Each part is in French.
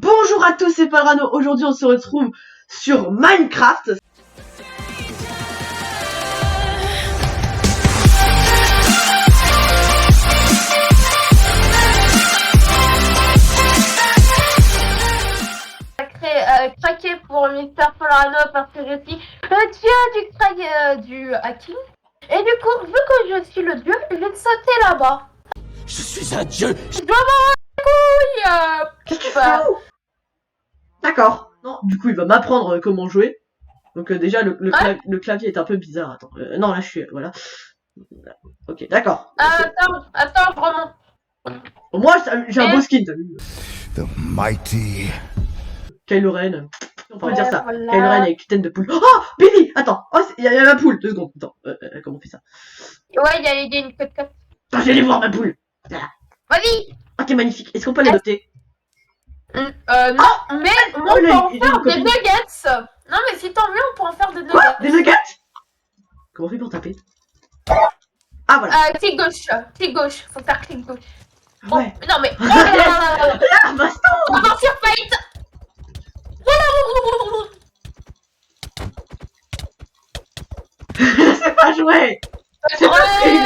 Bonjour à tous, c'est Palrano. Aujourd'hui, on se retrouve sur Minecraft. Craqué pour Mister Palrano parce que je suis le dieu du hacking. Et du coup, vu que je suis le dieu, je vais sauter là-bas. Je suis un dieu. Je dois m'en Qu'est-ce que tu fais? D'accord. Non, du coup, il va m'apprendre comment jouer. Donc déjà, le clavier est un peu bizarre. Attends. Non, là, je suis... Voilà. Ok, d'accord. Attends, je remonte. Au moins, j'ai un beau skin, t'as vu? The mighty. Kylo Ren. On peut dire ça. Voilà. Kylo Ren avec une tête de poule. Oh, Billy! Attends. Oh, il y a ma poule. 2 secondes. Attends. Comment on fait ça? Ouais, il y a une cote. Attends, je vais aller voir ma poule. Vas-y. Ok, magnifique. Est-ce qu'on peut l'adopter? Non, mais on peut en faire des nuggets. Non, mais si t'en veux, on peut en faire des nuggets. Quoi? Des nuggets? Comment on fait pour taper? Ah, voilà. Clic gauche. Faut faire clic gauche. Ouais. Oh, non, mais... Oh là là là là là. Ah, baston! On va sur Fight. C'est pas joué! C'est pas Ouais.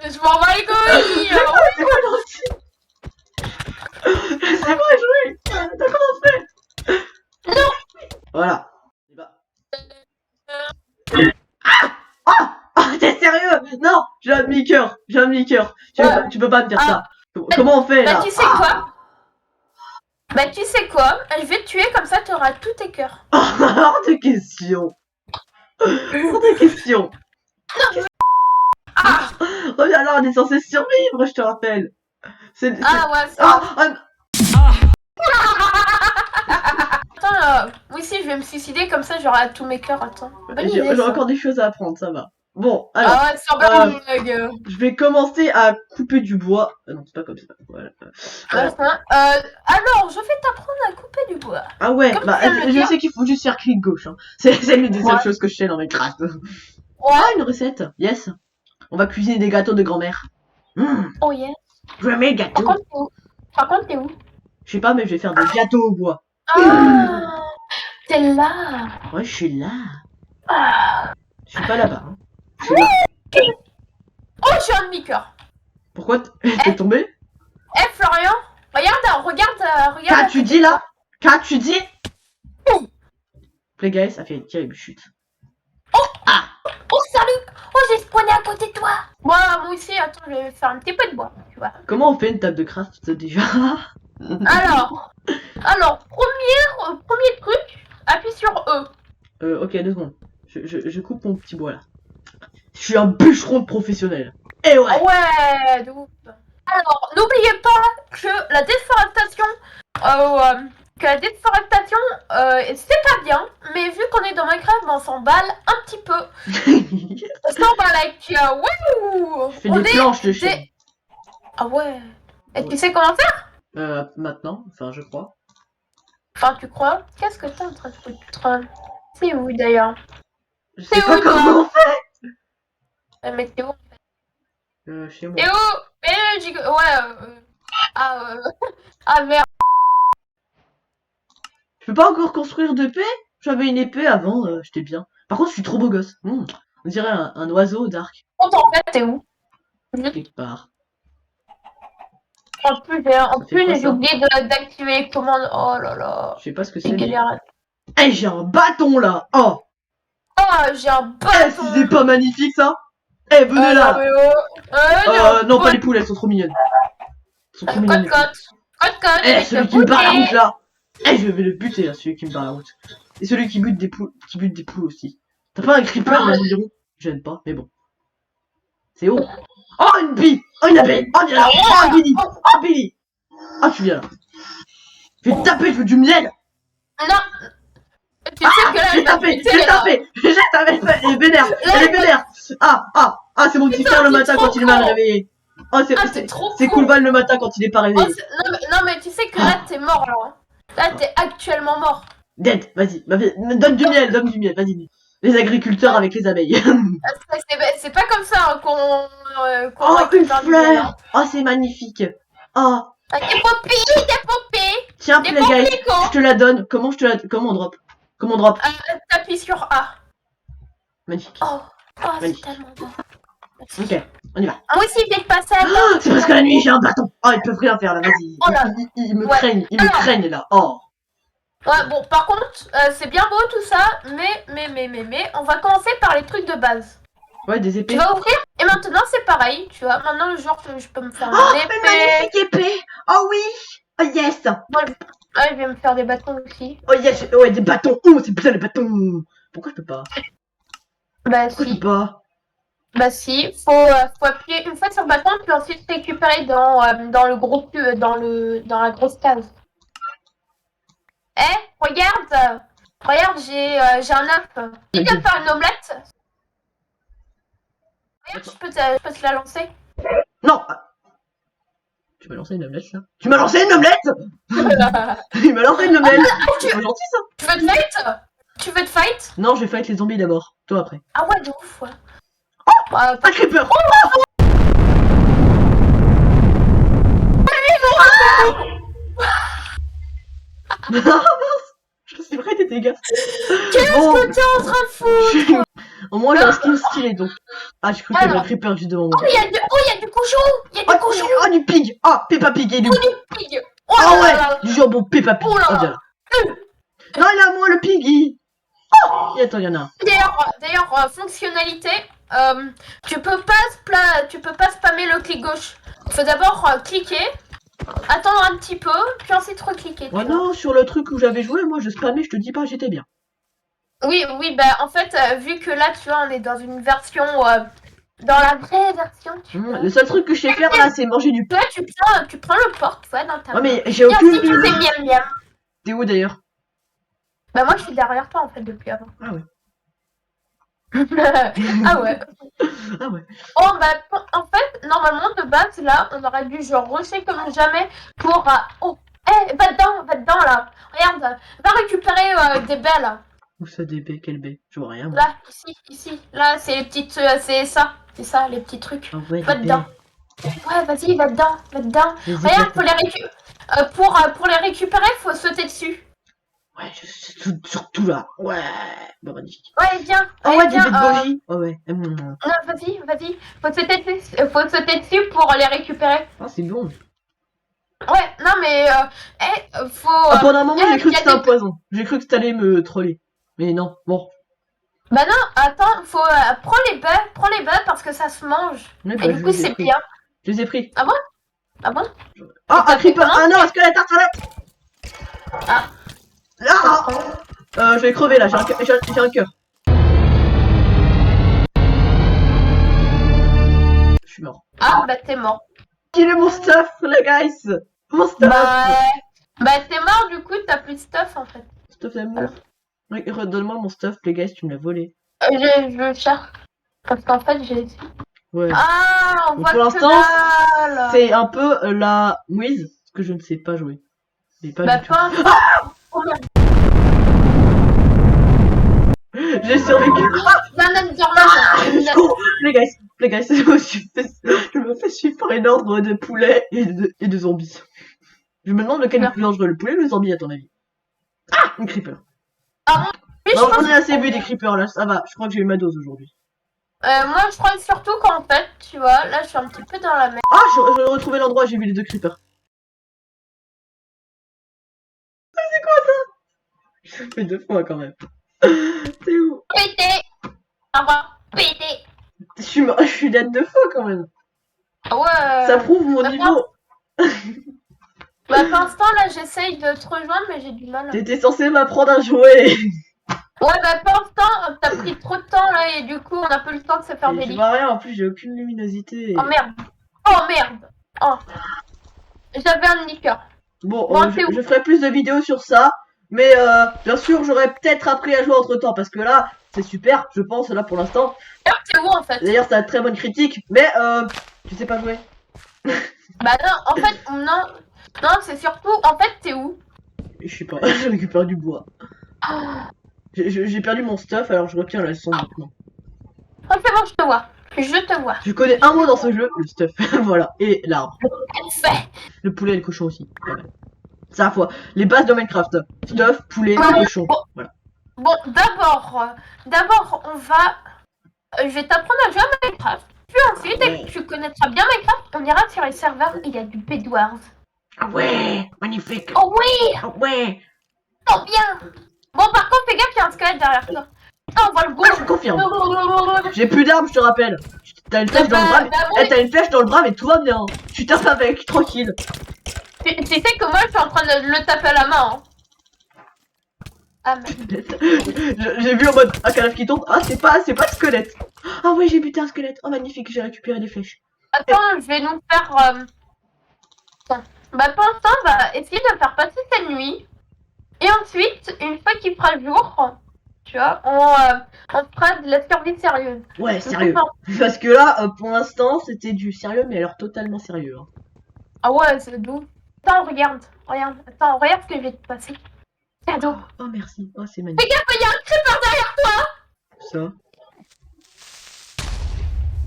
Je m'en bats les couilles. C'est pas gentil! C'est pas joué! T'as comment on fait? Non. Voilà. Ah, t'es sérieux? Non! J'ai un demi-cœur! Tu peux pas me dire ça! Comment on fait là? Bah, tu sais quoi? Bah, tu sais quoi? Je vais te tuer comme ça, t'auras tous tes cœurs. Hors de question! Hors de question! Ah. Reviens là, on est censé survivre, je te rappelle! Ah, ouais, c'est... Attends, moi aussi, je vais me suicider, comme ça, j'aurai tous mes cœurs. Attends. J'ai encore des choses à apprendre, ça va. Bon, alors... Ah ouais, c'est bien une blague. Je vais commencer à couper du bois. Non, c'est pas comme ça. Voilà. Alors, je vais t'apprendre à couper du bois. Ah ouais, Comme bah tu viens de le je dire. sais qu'il faut juste faire clic gauche. Hein. C'est l'une des seules choses que je sais dans Minecraft. Ah, une recette. Yes. On va cuisiner des gâteaux de grand-mère. Oh yeah. Je mets le gâteau. Par contre, t'es où? Je sais pas, mais je vais faire des gâteaux au bois. Ah, t'es là. Ouais, je suis là. Ah. Je suis pas là-bas. Hein. Je suis là. Oh, j'ai un demi-cœur. Pourquoi t'es tombé? Eh, Florian, regarde. Qu'as-tu dit là? Qu'as-tu dit? Play guys, ça fait une terrible chute. Oh, salut. Oh, j'ai spawné à côté de toi. Moi aussi, attends, je vais faire un petit peu de bois, tu vois. Comment on fait une table de craft déjà? Alors, premier truc, appuie sur E. Ok, 2 secondes. Je coupe mon petit bois là. Je suis un bûcheron de professionnel. Eh ouais. Ouais, de ouf. Alors, n'oubliez pas que la déforestation, c'est pas bien, mais vu qu'on est dans Minecraft, on s'emballe un petit peu. On s'emballe avec, wouh. Je fais des planches de chêne. Ah ouais. Et tu sais comment faire? Maintenant, enfin je crois. Enfin, tu crois? Qu'est-ce que t'es en train de foutre? C'est où d'ailleurs? Je sais pas comment on fait. Mais t'es où? Chez moi. T'es où? Ah merde. Je peux pas encore construire d'épée? J'avais une épée avant, j'étais bien. Par contre, je suis trop beau gosse. On dirait un oiseau d'arc. En fait, t'es où? Quelque part. En plus, j'ai oublié d'activer les commandes. Oh là là. Je sais pas ce que C'est c'est. galère. Eh, j'ai un bâton là. Oh. Oh, j'ai un bâton. Si c'est pas magnifique ça. Eh, venez là. Non, pas les poules, elles sont trop mignonnes. Elles sont trop mignonnes. Code. Eh, celui qui me barre la route là. Eh, je vais le buter là, celui qui me barre la route. Et celui qui bute des poules aussi. T'as pas un creeper dans l'environ? J'aime pas, mais bon. C'est haut. Oh, une bille. Oh, une abeille. Oh, viens là. Oh, Billy. Oh, Billy. Oh, tu viens là. Je vais te taper, je veux du miel. Non. Tu sais que là, J'ai tapé. Elle est vénère. Ah, c'est mon petit frère le matin quand il est mal réveillé. Oh, c'est Coolval le matin quand il est pas réveillé. Non, mais tu sais que là, t'es mort là. Là, t'es actuellement mort. Dead, vas-y, donne du miel, vas-y. Les agriculteurs avec les abeilles. C'est pas comme ça hein, qu'on Oh, une fleur. Oh, c'est magnifique. Oh, Des poupées. Tiens, Des Play Guys, pompicots. je te la donne. Comment je te la... Comment on drop? Comment on drop? T'appuies sur A. Magnifique. Oh, c'est Magnifique. tellement beau. Ok, on y va. Moi aussi, j'ai passé à Ah, c'est parce que la nuit j'ai un bâton. Oh, ils peuvent rien faire là, vas-y. Oh là. Ils me Ouais. craignent, ils me Alors. craignent là. Oh. Ouais, bon, par contre, c'est bien beau tout ça, mais, on va commencer par les trucs de base. Ouais, des Tu épées. vas ouvrir, et maintenant c'est pareil, tu vois. Maintenant, genre, je peux me faire Oh, une une épée. magnifique épée. Oh oui. Oh yes. Ouais, je vais me faire des bâtons aussi. Oh yes. Ouais, des bâtons. Oh, c'est putain les bâtons. Pourquoi je peux pas? Bah Pourquoi je si, peux pas? faut appuyer une fois sur le bâton, puis ensuite récupérer dans le gros dans la grosse case. Regarde, j'ai un œuf. Tu peux faire une omelette? Regarde, je peux te la lancer. Non. Tu m'as lancé une omelette là? Tu m'as lancé une omelette. Il m'a lancé une omelette. C'est pas gentil ça. Tu veux te fight? Tu veux te fight? Non, je vais fight les zombies d'abord. Toi après. Ah ouais, de ouf, ouais. Un creeper. Je suis vrai des dégâts. Qu'est-ce Bon. que t'es en train de foutre? Au moins j'ai un skin stylé donc. Ah, j'ai cru qu'il y avait un Alors. creeper juste devant moi. Oh, il y a du cochon! Il y a du cochon! Oh, du pig. Ah, Peppa Pig et du... Pig! Oh Ah là ouais, là là. du jambon Peppa Pig. Oh là. Oh, viens là. Non, il est à moi le piggy. Oh, et attends, il y en a un. D'ailleurs, fonctionnalité, tu peux pas spammer le clic gauche. Faut d'abord cliquer, attendre un petit peu, puis ensuite recliquer. tu Ouais, vois. non, sur le truc où j'avais joué, moi je spammais, je te dis pas, j'étais bien. Oui, bah en fait, vu que là, tu vois, on est dans une version, dans la vraie version, tu vois. Le seul truc que je sais faire là, c'est manger du... Toi, tu prends le porte, ouais, dans ta Ouais, main. mais j'ai Et aucune... ensuite, tu fais miam miam. T'es où d'ailleurs? Bah moi, je suis derrière toi, en fait, depuis avant. Ah ouais. Ah ouais. Ah ouais. Oh bah en fait normalement de base là on aurait dû genre rusher comme jamais pour va dedans là, regarde, va récupérer des baies là, Où ça des baies? Quelle baie? Je vois rien moi. là ici là c'est les petites c'est ça les petits trucs, Ah ouais, va des dedans. baies. Ouais vas-y va dedans Les regarde éclater. pour les récupérer faut sauter dessus. Ouais, je sais surtout là. Ouais. Bah magnifique. Ouais viens, Oh ouais, des viens, baies de goji. Oh ouais. non vas-y faut sauter dessus pour les récupérer. Ah, c'est bon. Ouais, non mais faut. Ah, pendant un moment, j'ai cru y que a c'était un des- poison. J'ai cru que t'allais me troller. Mais non, bon. Bah non, attends, faut prends les baies parce que ça se mange. Mais Et du coup c'est bien. Je les ai pris. Ah bon? Oh, t'as un fait creeper. comment? Ah non, un squelette tartelette. Ah. Je vais crever là, j'ai un cœur. Je suis mort. Ah bah t'es mort. Il est mon stuff, les guys. Mon stuff. Bah t'es mort du coup t'as plus de stuff en fait. Stuff d'amour. Redonne-moi mon stuff, les guys, tu me l'as volé. Je cherche. Parce qu'en fait j'ai. Ouais. Ah on Donc, voit pour que l'instant, dalle. c'est un peu la mouise, parce que je ne sais pas jouer. Mais pas Bah du tout. pas. Oh merde. J'ai survécu. Un Enderman. Oh, les guys, je me fais suivre par une ordre de poulets et de zombies. Je me demande lequel est le plus dangereux, le poulet ou le zombie à ton avis? Ah, une creeper. Oui, je Non, pense on est assez vu des creepers là, ça va. Je crois que j'ai eu ma dose aujourd'hui. moi je crois que surtout qu'en fait, tu vois, là je suis un petit peu dans la merde. Ah, je retrouvais l'endroit, j'ai vu les deux creepers. Ah, c'est quoi ça? Je fais deux fois quand même. C'est où? Pété. Au revoir. Pété. Je suis dead deux fois quand même. Ouais. Ça prouve mon bah, niveau. Bah pour l'instant là j'essaye de te rejoindre mais j'ai du mal. T'étais censé m'apprendre à jouer. Ouais bah pour l'instant t'as pris trop de temps là et du coup on a peu le temps de se faire Et des je lits. vois rien, en plus j'ai aucune luminosité. Oh merde. Oh merde. Oh. J'avais un liqueur. Bon, Bon, c'est où? je ferai plus de vidéos sur ça. Mais bien sûr j'aurais peut-être appris à jouer entre temps. Parce que là, c'est super, je pense, là pour l'instant. D'ailleurs t'es où en fait? D'ailleurs ça a très bonne critique. Mais tu sais pas jouer. Bah non en fait non c'est surtout en fait t'es où? Je sais pas, j'ai récupéré du bois. J'ai perdu mon stuff alors je retiens la leçon maintenant. Oh c'est bon je te vois. Je te vois. Je connais un mot dans ce jeu, le stuff. Voilà. Et l'arbre. Fait. Le poulet et le cochon aussi. Voilà. C'est à la fois les bases de Minecraft. Stuff, poulet, cochon. Voilà. Bon, d'abord, on va... je vais t'apprendre à jouer à Minecraft. Puis ensuite, dès que tu connaîtras bien Minecraft, on ira sur les serveurs, il y a du Bedwars. Ah ouais, magnifique. Oh oui, Ah ouais. trop bien. Bon, par contre, fais gaffe, il y a un squelette derrière toi. Ah, on voit le Ouais, je gauche. confirme. J'ai plus d'armes, je te rappelle. T'as une flèche dans le bras, mais... t'as une flèche dans le bras, mais tout va bien. Tu tapes avec, tranquille. Tu sais que moi, je suis en train de le taper à la main. Hein. Ah, merde. J'ai vu en mode un cadavre qui tombe. Ah, c'est pas le squelette. Ah ouais, j'ai buté un squelette. Oh, magnifique, j'ai récupéré des flèches. Attends, je vais nous faire... Attends. Bah, pour l'instant, on va essayer de faire passer cette nuit. Et ensuite, une fois qu'il fera jour, tu vois, on fera de la survie sérieuse. Ouais, sérieux. Parce que là, pour l'instant, c'était du sérieux, mais alors totalement sérieux. Hein. Ah ouais, c'est doux. Attends, regarde. Attends, regarde ce que je vais te passer. Cadeau. Oh, merci. Oh, c'est Fais magnifique. gaffe, il y a un creeper derrière toi. Ça.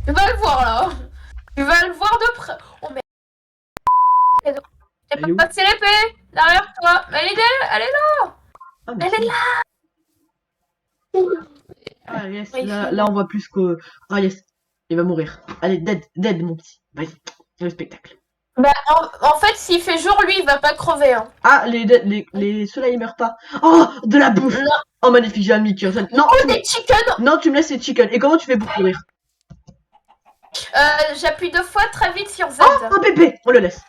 Tu vas le voir là. Tu vas le voir de près. Oh merde. Cadeau. J'ai Elle est où pas passé l'épée derrière toi. Mais elle est là. Oh, Elle est merci. là. Ah, yes. Ouais, Là, on voit plus que... Ah, yes. Il va mourir. Allez, dead, mon petit. Vas-y. Le spectacle. Bah, en fait, s'il fait jour, lui, il va pas crever. Hein. Ah, ceux-là, ils meurent pas. Oh, de la bouffe. Non. Oh, magnifique, j'ai un Mickey. Non, Oh, des chickens. non, tu me laisses ces chickens. Et comment tu fais pour courir? J'appuie 2 fois très vite sur Z. Oh, un bébé. On le laisse.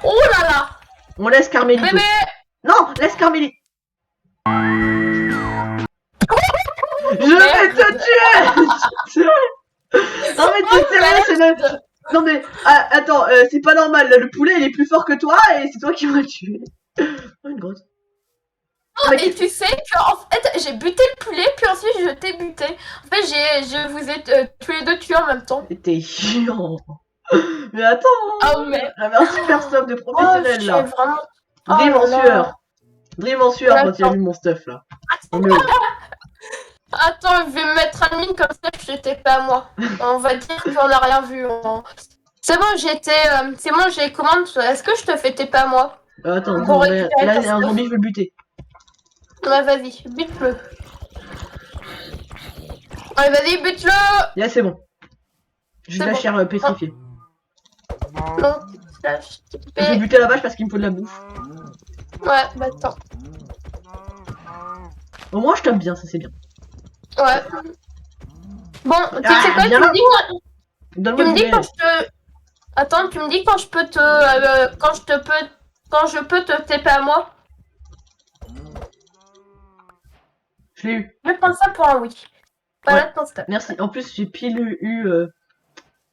Oh là là. On laisse Carmélito. Bébé. Non, laisse Carmélie. Je vais te tuer. Non mais t'es sérieux, c'est le... Non mais, attends, c'est pas normal, là, le poulet il est plus fort que toi et c'est toi qui m'as tué. Oh, une grotte. Oh, et tu sais que en fait j'ai buté le poulet puis ensuite je t'ai buté. En fait je vous ai tous les deux tués en même temps. T'es chiant. Mais attends, Oh mais j'avais un super stuff de oh, professionnel je là. suis vraiment... Dream Oh en là sueur. Dream en sueur quand il a Attends. vu mon stuff là. Attends, je vais me mettre un mine comme ça, je t'étais pas à moi. On va dire qu'on a rien vu. Hein. C'est bon, c'est bon, j'ai commande. Est-ce que je te fais TP à moi? Attends, Pour là récupérer il y ta a un stuff. zombie, je veux le buter. Ouais, vas-y, bute-le. Allez, vas-y, bute-le. Là c'est bon. J'ai de C'est la bon. chair pétrifiée. Non, slash Je vais TP. buter la vache parce qu'il me faut de la bouffe. Ouais, bah attends. Au moins je tape bien, ça c'est bien. Ouais. Bon, tu sais quoi, tu viens me là. dis Donne-moi tu me du dis quand lait. je te... Attends, tu me dis quand je peux te... quand je peux te TP à moi. Je l'ai eu. Je vais prendre ça pour un oui. Voilà ton stuff. Merci. En plus j'ai pile eu...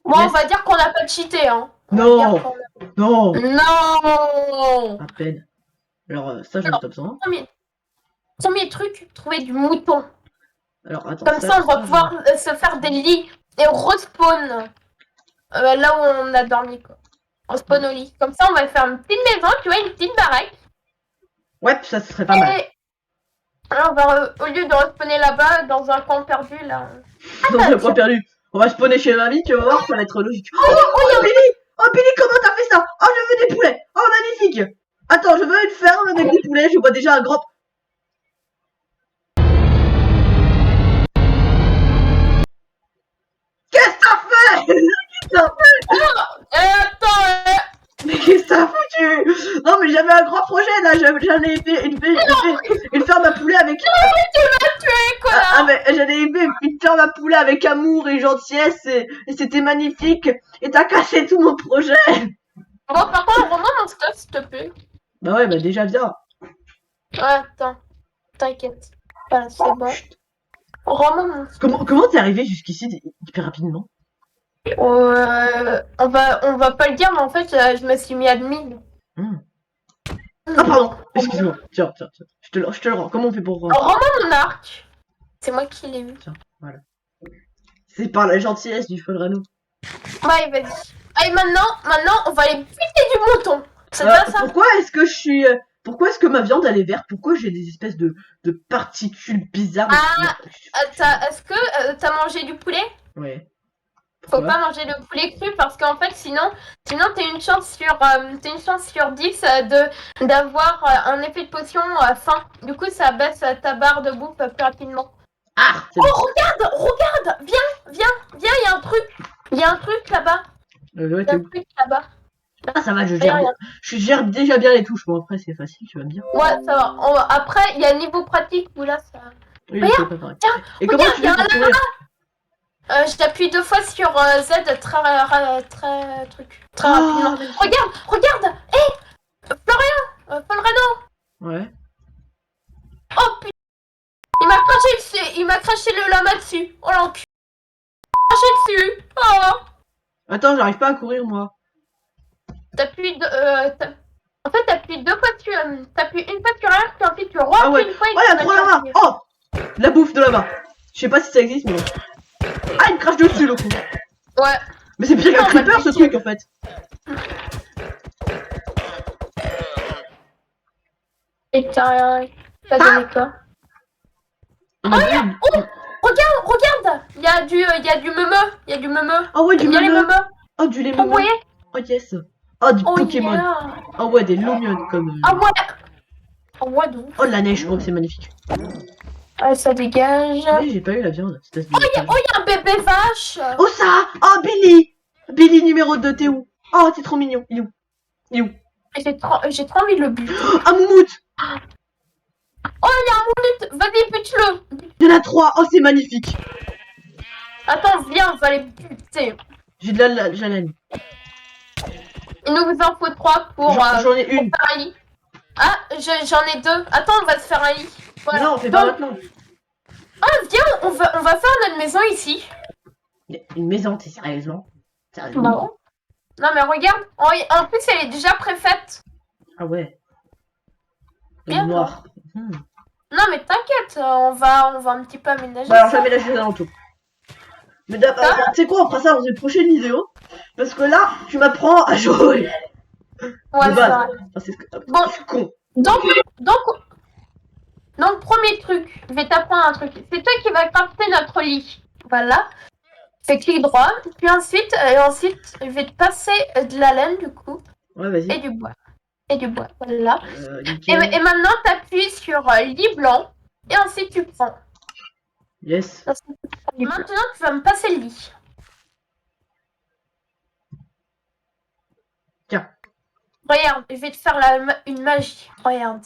Bon, Yes. on va dire qu'on n'a pas cheaté, hein. On va Non. dire qu'on Non. Non. À peine. Alors ça j'en ai Alors. pas besoin. Premier truc, trouver du mouton. Alors attends. Comme ça, on va pouvoir se faire des lits et respawn. Là où on a dormi, quoi. On spawn au lit. Comme ça, on va faire une petite maison, tu vois, une petite baraque. Ouais, ça serait pas mal. Et là, on va, au lieu de respawner là-bas, dans un coin perdu, là. Non, j'ai pas perdu. On va spawner chez mamie, tu vas voir, ça va être logique. Oh Billy. Oh Billy, comment t'as fait ça? Oh je veux des poulets. Oh magnifique. Attends, je veux une ferme avec des poulets, je vois déjà un grand... Qu'est-ce que t'as fait? Qu'est-ce que t'as fait? Attends, Mais qu'est-ce que t'as foutu? Non mais j'avais un grand projet là, j'allais aimer une ferme à poulet avec... quoi, là. Ah mais j'allais aimer une ferme à poulet avec amour et gentillesse et c'était magnifique. Et t'as cassé tout mon projet. Bon, par contre, rends-moi mon stuff, s'il te plaît. Bah ouais, bah déjà viens. Ouais, attends. T'inquiète. Voilà, c'est bon. Rends-moi mon stuff. Comment t'es arrivé jusqu'ici hyper rapidement? On va pas le dire, mais en fait, je me suis mis admin. Ah pardon, excuse-moi. Tiens. Je te le rends. Comment on fait pour rendre? Rends-moi mon arc. C'est moi qui l'ai eu. Tiens, voilà. C'est par la gentillesse du Folrano. Ouais, vas-y. Allez, maintenant, on va aller buter du mouton. C'est pas ça? Pourquoi est-ce que je suis Pourquoi est-ce que ma viande elle est verte? Pourquoi j'ai des espèces de particules bizarres? Est-ce que t'as mangé du poulet? Ouais. Faut Pourquoi? pas manger le poulet cru parce qu'en fait sinon t'as une chance sur 10 d'avoir un effet de potion faim. Du coup ça baisse ta barre de bouffe plus rapidement. Ah! Oh regarde, viens, il y a un truc. Il y a un truc là-bas. Ouais, Il y a t'es un où? truc là-bas. Ah, ça va, je Regarde, gère bien. Je gère déjà bien les touches. Bon, après, c'est facile, tu vas me dire. ouais, ça va. Après, il y a niveau pratique où là ça. Oui, Regarde, c'est pas pareil. tiens, Et comment regarde, tu il y a fais un pour courir? j'appuie 2 fois sur Z très Ah, rapidement. magnifique. Regarde. Florian, Florano. Ouais. Oh putain, il m'a craché le lama dessus. Oh l'enculé. Craché dessus. Oh. Attends, j'arrive pas à courir, moi. T'appuies en fait t'appuies 2 fois sur t'appuies une fois sur R puis ensuite tu Ah reappuies ouais. une fois et Oh, il y a tu trop vas là-bas. appuyer. Oh! La bouffe de là-bas. Je sais pas si ça existe, mais bon. Ah, il me crache dessus, le con. Ouais. Mais c'est pire qu'un Non, creeper, bah, ce truc, en fait. Et t'as donné quoi? On a vu. Regarde. Il y a du meumeu. Oh ouais, du Il y a les meumeu. meumeux. Oh, du lait Oh meumeu. ouais. Oh yes. Oh, du Oh Pokémon. yeah. Oh ouais, des Lumion comme. Ah ouais. Oh ouais de ouf. Oh, de la neige. Oh, c'est magnifique. Ah, ça dégage. Mais j'ai pas eu la viande. Espèce de... Oh, il y a un bébé vache. Oh, ça! Oh, Billy! Billy numéro 2, t'es où? Oh, t'es trop mignon. Il est où? Il est où? J'ai trop envie de le buter. Un moumoute! Oh, il y a un moumoute. Vas-y, bute-le. Il y en a 3. Oh, c'est magnifique. Attends, viens, on va les buter. J'ai de la laine. Il nous en faut 3 pour J'en ai une. faire un lit. Ah, j'en ai 2. Attends, on va se faire un lit. Voilà. Non, on fait pas maintenant. Ah, viens, on va faire notre maison ici. Une maison, t'es sérieusement? Sérieusement? Bah ouais. Non, mais regarde. En plus, elle est déjà préfaite. Ah ouais. Bien, Noir. Non, mais t'inquiète, on va un petit peu aménager. Bah alors ça. j'aménage les alentours. Mais tu sais quoi, on fera ça dans une prochaine vidéo. Parce que là, tu m'apprends à jouer. Ouais, de c'est base. vrai. Ah, c'est ce que... Bon. Je suis con. Donc, premier truc, je vais t'apprendre un truc. C'est toi qui vas crafter notre lit. Voilà. Fais clic droit. Puis ensuite, je vais te passer de la laine, du coup. Ouais, vas-y. Et du bois. Voilà. Nickel. Et maintenant, t'appuies sur lit blanc. Et ensuite, tu prends. Yes. Maintenant, tu vas me passer le lit. Tiens. Regarde, je vais te faire une magie. Regarde.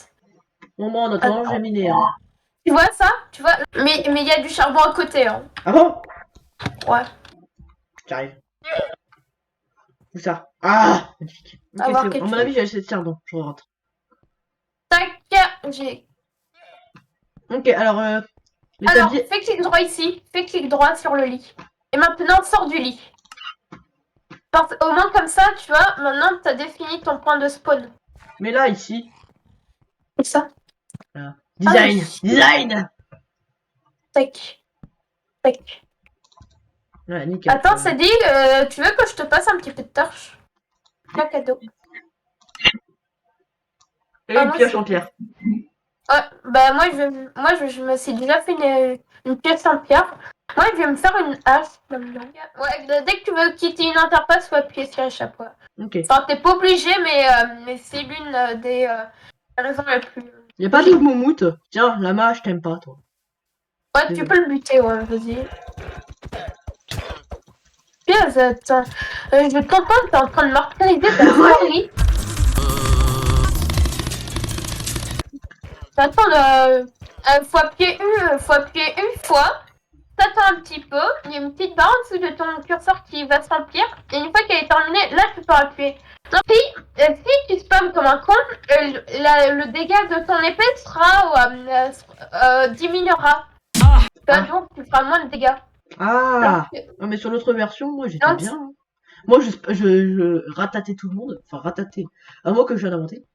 Bon, moi en attendant, Attends. j'ai miné. Hein. Tu vois ça? Tu vois? Mais il y a du charbon à côté. Hein. Ah bon? Ouais. J'arrive. Où ça? Ah! Magnifique. Ok, Avoir c'est bon. quelque À mon avis, j'ai assez de charbon. Je rentre. Tac. J'ai. Ok, alors, Alors, l'établi... fais clic droit ici. Fais clic droit sur le lit. Et maintenant, sors du lit. Au moins, comme ça, tu vois, maintenant, t'as défini ton point de spawn. Mais là, ici... C'est ça. Voilà. Design! Ah, Design! Tac. Ouais, nickel. Attends, c'est dit, tu veux que je te passe un petit peu de torche? Un cadeau. Et une pioche en pierre. Ouais, bah moi je me suis déjà fait une pièce en pierre. Moi je vais me faire une hache maintenant. Ouais, dès que tu veux quitter une interface, faut appuyer sur l'échappe. Ouais. Ok. Enfin, t'es pas obligé, mais c'est l'une des raisons les plus. Y'a pas de moumoute? Tiens, Lama, je t'aime pas, toi. Ouais, tu peux le buter, ouais, vas-y. Putain, attends. Je t'entends, t'es en train de martyriser ta souris. Attends, faut appuyer une fois. T'attends un petit peu. Il y a une petite barre en dessous de ton curseur qui va se remplir. Et une fois qu'elle est terminée, là tu peux appuyer. Donc si tu spams comme un con, le dégât de ton épée diminuera. Donc tu feras moins de dégâts. Ah! Donc, Non, mais sur l'autre version, moi, j'étais Non, bien. Hein. Moi, je ratatais tout le monde. Enfin, ratatais. Un mot que je viens d'inventer.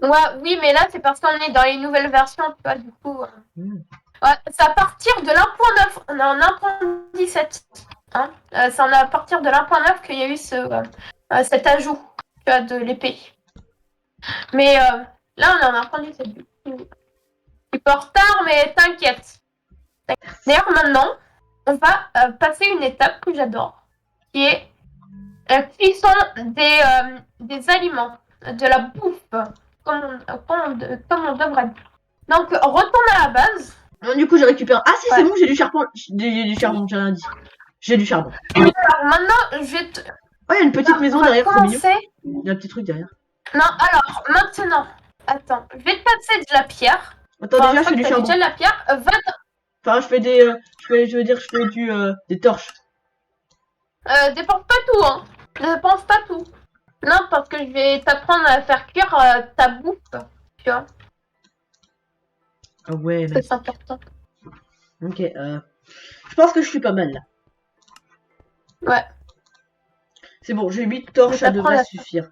ouais, oui, mais là c'est parce qu'on est dans les nouvelles versions, tu vois, du coup. Ouais, c'est à partir de l'1.9, on est en 1.17. Hein, c'est à partir de l'1.9 qu'il y a eu cet ajout, tu vois, de l'épée. Mais là, on est en apprentissage. Je suis pas en retard, mais t'inquiète. D'ailleurs, maintenant, on va passer une étape que j'adore, qui est la cuisson des aliments, de la bouffe, comme on devrait dire. Donc, retourne à la base. Non, du coup, j'ai récupéré. Ah, si, Ouais. c'est bon, j'ai du charbon. J'ai du charbon, j'ai rien dit. J'ai du charbon. Alors, maintenant, je vais te... Oh, il y a une petite maison on va derrière, c'est mignon. commencer. Il y a un petit truc derrière. Non, alors, maintenant, attends, je vais te passer de la pierre. Attends, Enfin, déjà, je je fais du crois que t'as charbon. déjà de la pierre. Enfin, je fais des. Je veux dire, je fais des torches. Dépense pas tout, hein. Dépense pas tout. Non, parce que je vais t'apprendre à faire cuire ta bouffe, tu vois. Ah ouais, mais. C'est important. Ok, je pense que je suis pas mal là. Ouais. C'est bon, j'ai 8 torches, Je ça t'apprends devrait la- suffire.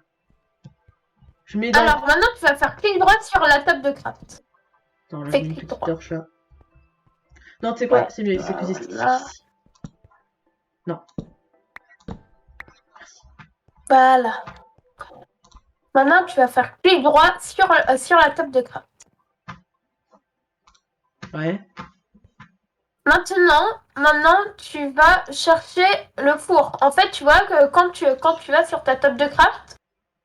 Je mets dans. Alors, maintenant, tu vas faire clic droit sur la table de craft. Attends, là, fais je mets une clic petite droit. torche là. Non, tu sais quoi, Ouais. c'est mieux, c'est plus esthétique. Voilà. Voilà. Maintenant, tu vas faire clic droit sur la table de craft. Ouais. Maintenant, tu vas chercher le four. En fait, tu vois que quand tu vas sur ta table de craft,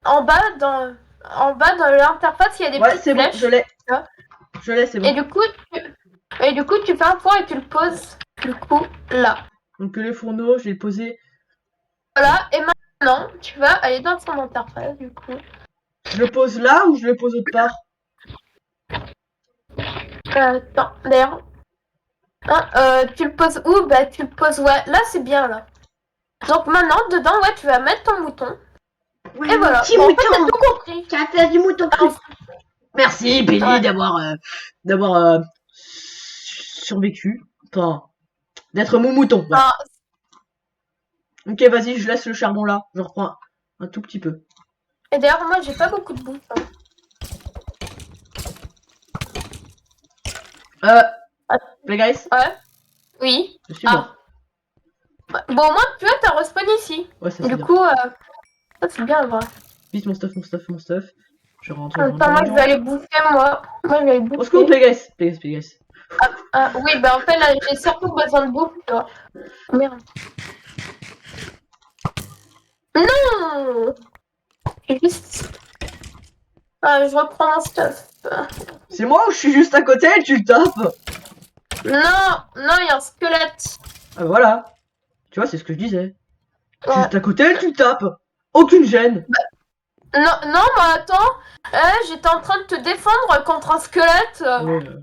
en bas dans l'interface, il y a des Ouais, petites c'est bon, flèches. je l'ai. vois. Je l'ai, c'est bon. Et du coup, tu fais un four et tu le poses du coup là. Donc le fourneau, je vais le poser. Voilà. Et maintenant, tu vas aller dans son interface du coup. Je le pose là ou je le pose autre part? Attends, d'ailleurs. Tu le poses où? Bah, tu le poses, ouais. Là, c'est bien, là. Donc maintenant, dedans, ouais, tu vas mettre ton mouton. Ouais, Et voilà. petit Bon, en fait, mouton. t'as tout compris. Tu as fait du mouton cru. Alors, Merci Billy Ouais. d'avoir survécu. Enfin, d'être mon mouton. Voilà. alors, Ok, vas-y, je laisse le charbon là. Je reprends un tout petit peu. et d'ailleurs, moi, j'ai pas beaucoup de bouffe. Hein. Les guys, Ouais. Oui. je suis mort. Bon, au moins, tu vois, t'as respawn ici. Ouais, ça c'est Du bien. coup, ça, c'est bien, vrai. Vite mon stuff. Je rentre. Attends, moi, je vais aller bouffer, moi. Moi, je vais aller Au secours, bouffer. les guys. Oui, bah, en fait, là, j'ai surtout besoin de bouffe, tu vois. Merde. Non! J'ai juste... je reprends mon stuff. C'est moi ou je suis juste à côté et tu le tapes? Non, il y a un squelette. Ah bah voilà. Tu vois, c'est ce que je disais. Ouais. Juste à côté et tu le tapes. Aucune gêne. Non, mais attends. J'étais en train de te défendre contre un squelette. Ouais.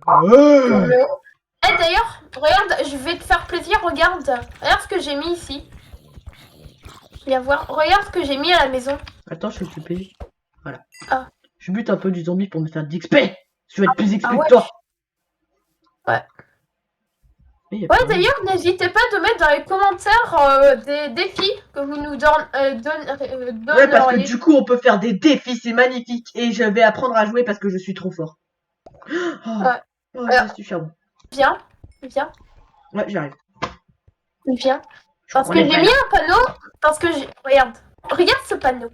Eh, d'ailleurs, regarde, je vais te faire plaisir, regarde. Regarde ce que j'ai mis ici. Viens voir. Regarde ce que j'ai mis à la maison. Attends, je suis occupé. Voilà. Ah. Je bute un peu du zombie pour me faire d'XP. Je vais être plus XP Ah ouais. que toi. Ouais. Mais y a Ouais, pas- d'ailleurs, n'hésitez pas de mettre dans les commentaires des défis que vous nous Ouais, parce que donneriez. du coup, on peut faire des défis, c'est magnifique. Et je vais apprendre à jouer parce que je suis trop fort. Oh, Ouais. oh, il reste du charbon. Viens. Ouais, j'arrive. Parce que j'ai mis un panneau. Parce que j'ai... Regarde ce panneau.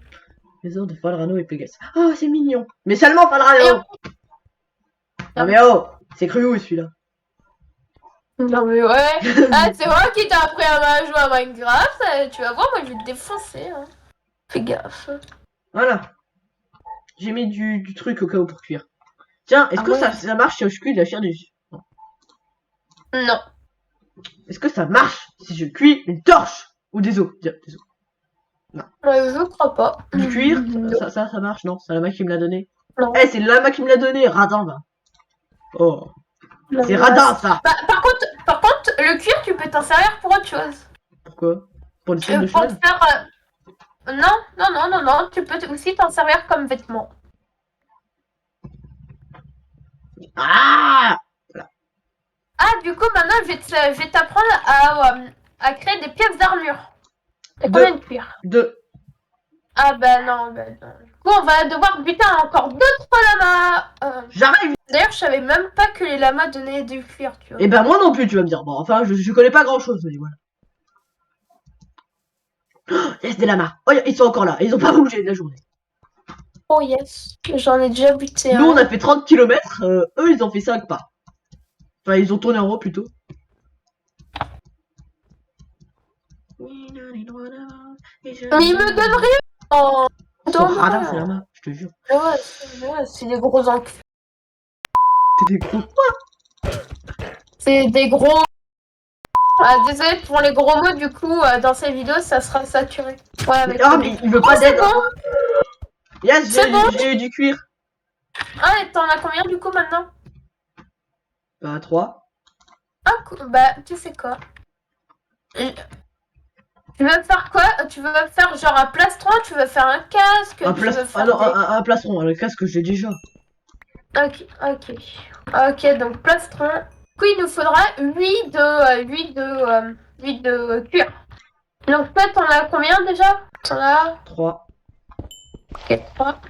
Maison de Falrano et Pégase. Oh, c'est mignon. Mais seulement Et Falrano. Non mais oh, c'est cru où celui-là? Non mais ouais. C'est moi qui t'ai appris à jouer à Minecraft. Tu vas voir, moi je vais te défoncer. Hein. Fais gaffe. Voilà. J'ai mis du truc au cas où pour cuire. Tiens, est-ce Ah que ouais. ça marche si je cuis de la chair du... Non. Est-ce que ça marche si je cuis une torche? Ou des os? Tiens, des os. Je crois pas. Du cuir? Non. Ça marche? Non, c'est Lama qui me l'a donné. Non. Eh, c'est Lama qui me l'a donné, radin va. Oh, Non, c'est mais radin ouais. ça. Bah, par contre, le cuir, tu peux t'en servir pour autre chose. Pourquoi? Pour le style de Pour te cheval? faire... Non. Tu peux aussi t'en servir comme vêtement. Ah! Du coup, maintenant, je vais t'apprendre à créer des pièces d'armure. T'as Deux. combien de cuir? 2. Bah non. Du coup, on va devoir buter encore d'autres lamas. J'arrive! D'ailleurs, je savais même pas que les lamas donnaient du cuir, tu vois. Et ben moi non plus, tu vas me dire. Bon, enfin, je connais pas grand chose, mais voilà. Oh, yes, des lamas. Oh, ils sont encore là. Ils ont pas bougé de la journée. Oh yes, j'en ai déjà buté Nous, un. on a fait 30 km, eux, ils ont fait 5 pas. Enfin, ils ont tourné en rond, plutôt. Mais il me donne rien. Oh, Son donne radar, rien. c'est la main, je te jure. Ouais, c'est des gros enculés. C'est des gros. C'est des gros. Ah, désolé pour les gros mots, du coup, dans ces vidéos, ça sera saturé. Ouais, avec Ah, le mais bip. il veut pas c'est d'aide. bon. Yes, C'est bon. j'ai eu du cuir. Ah, et t'en as combien du coup maintenant? Bah, 3. Ah, bah, tu sais quoi? Tu veux faire quoi? Tu veux faire genre un plastron? Tu veux faire un casque? Un Tu veux plastron. faire Ah non, des... un plastron. Le casque, je l'ai déjà. Ok, donc plastron. Du coup, il nous faudra 8 de cuir. Donc toi, t'en as combien déjà? T'en as... 3. Ok, 3.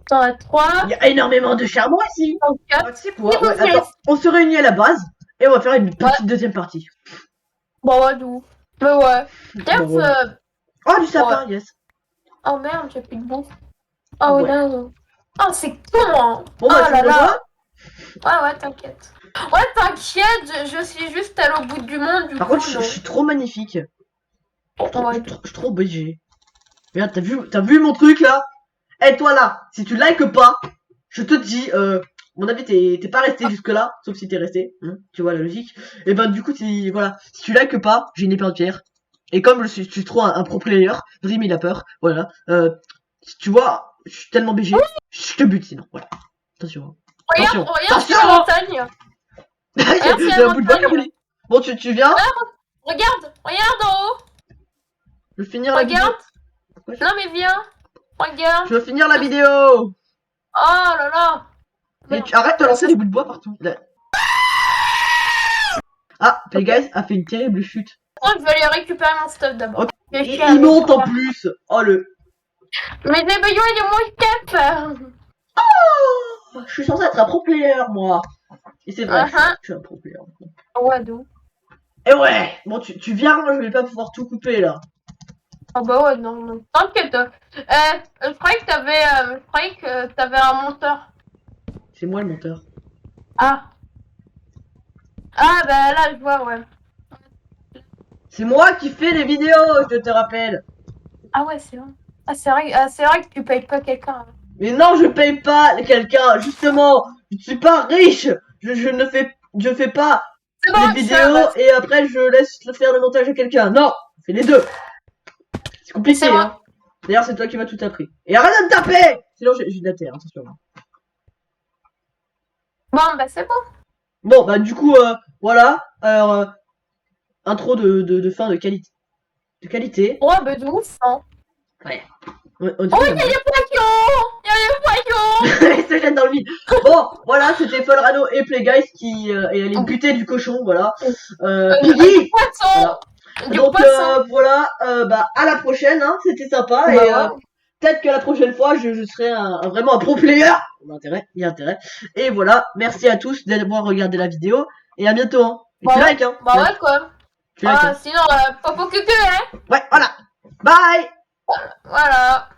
T'en as 3. Il y a énormément de charbon ici. Donc 4. Ah, tu sais quoi? Ouais, attends, on se réunit à la base et on va faire une petite deuxième partie. Bon, ouais, d'où? Mais ouais. D'ailleurs, Bon, ouais. Oh, du sapin, yes. Oh merde, j'ai plus de bouffe. Oh Ouais. non. Oh, c'est con, hein. Bon, bah, Oh tu là me là. rejoins? Ouais, t'inquiète. Ouais, t'inquiète, je suis juste allée au bout du monde, du Par coup, contre, je suis trop magnifique. Ouais. Je suis trop BG. Regarde, t'as vu mon truc là? Eh, toi là, si tu likes pas, je te dis, mon avis, t'es pas resté jusque là, sauf si t'es resté, hein, tu vois la logique. Et ben, du coup, voilà, si tu likes pas, j'ai une épée en pierre. Et comme je suis trop un pro player, Dream il a peur, voilà. Tu vois, je suis tellement BG, je te bute sinon, voilà. Attention. Attention. Regarde, c'est Attention. la montagne. Il y a un bout de bois qui a roulé. Bon, tu viens? Regarde en haut. Je vais finir la vidéo. Regarde. Non, mais viens. Regarde. Je veux finir la vidéo. Oh là là. Mais arrête de lancer les bouts de bois partout. Ah, Playguys a fait une terrible chute. Oh, je vais aller récupérer mon stuff d'abord. Ok. Il monte en plus. Oh le. Mais les baillons, il est moins cap. Oh, je suis censé être un pro player moi. Et c'est vrai, je suis un pro player. Ouais, d'où? Et ouais. Bon, tu viens, moi je vais pas pouvoir tout couper là. Ah bah ouais, non. T'inquiète. Je croyais que t'avais un monteur. C'est moi le monteur. Ah. Ah bah là, je vois, ouais. C'est moi qui fais les vidéos, je te rappelle. Ah ouais, c'est vrai. Ah, c'est vrai que tu payes pas quelqu'un. Mais non, je paye pas quelqu'un, justement. Je suis pas riche. Je fais pas C'est bon, les vidéos et après je laisse faire le montage à quelqu'un. Non, je fais les deux. C'est compliqué, C'est bon. hein. D'ailleurs, c'est toi qui m'as tout appris. Et arrête de me taper. Sinon, j'ai de la terre, attention. Bon, bah c'est bon. Bon, bah du coup, voilà. Alors, intro de fin de qualité. De qualité. Ouais, bah de ouf, hein. Ouais. Oh, il y a les poissons. Il se jette dans le vide. Bon, voilà, c'était Folrano et Playguys qui est allé buter du cochon, voilà. Piggy. Poisson. Donc voilà, bah à la prochaine, hein, c'était sympa Bah, et ouais. peut-être que la prochaine fois je serai vraiment un pro player. Il y a intérêt. Et voilà, merci à tous d'avoir regardé la vidéo et à bientôt. Hein. Et Bah tu ouais. likes, hein. Bah ouais, quoi. Tu likes, hein. Sinon, popo cucu, hein. Ouais, voilà. Bye. Voilà.